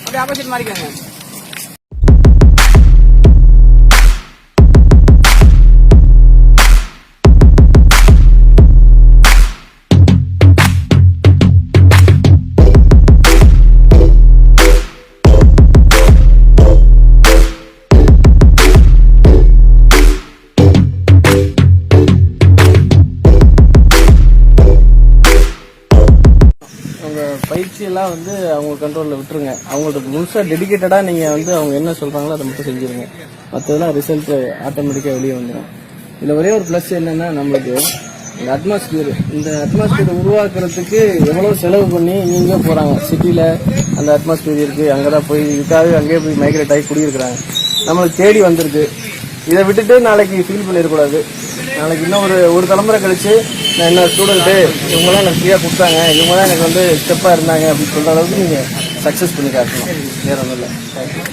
அப்படியே ஆப்போசிட் மாறிக்கோங்க. பயிற்சியெல்லாம் வந்து அவங்க கண்ட்ரோலில் விட்டுருங்க. அவங்களுக்கு முழுசாக டெடிக்கேட்டடாக நீங்கள் வந்து அவங்க என்ன சொல்கிறாங்களோ அதை மட்டும் செஞ்சுருங்க. மற்றதெல்லாம் ரிசல்ட் ஆட்டோமேட்டிக்காக வெளியே வந்துடும். இதில் ஒரே ஒரு ப்ளஸ் என்னென்னா, நம்மளுக்கு இந்த அட்மாஸ்பியர் உருவாக்குறதுக்கு எவ்வளோ செலவு பண்ணி நீங்களே போகிறாங்க. சிட்டியில் அந்த அட்மாஸ்பியர் இருக்குது, அங்கே தான் போய் இதுக்காக அங்கேயே போய் மைக்ரேட் ஆகி குடியிருக்கிறாங்க. நம்மளுக்கு தேடி வந்திருக்கு. இதை விட்டுட்டு நாளைக்கு ஃபீல் பண்ணிடக்கூடாது. நாளைக்கு இன்னும் ஒரு தலைமுறை கழிச்சு நான் என்ன ஸ்டூடெண்ட்டு இவங்களாம் எனக்கு ஃப்ரீயாக கொடுத்தாங்க, இவங்க தான் எனக்கு வந்து ஸ்டெப்பாக இருந்தாங்க அப்படின்னு சொல்கிற அளவுக்கு நீங்கள் சக்ஸஸ் பண்ணி காட்டணும். வேறு ஒன்றும் இல்லை. தேங்க்யூ.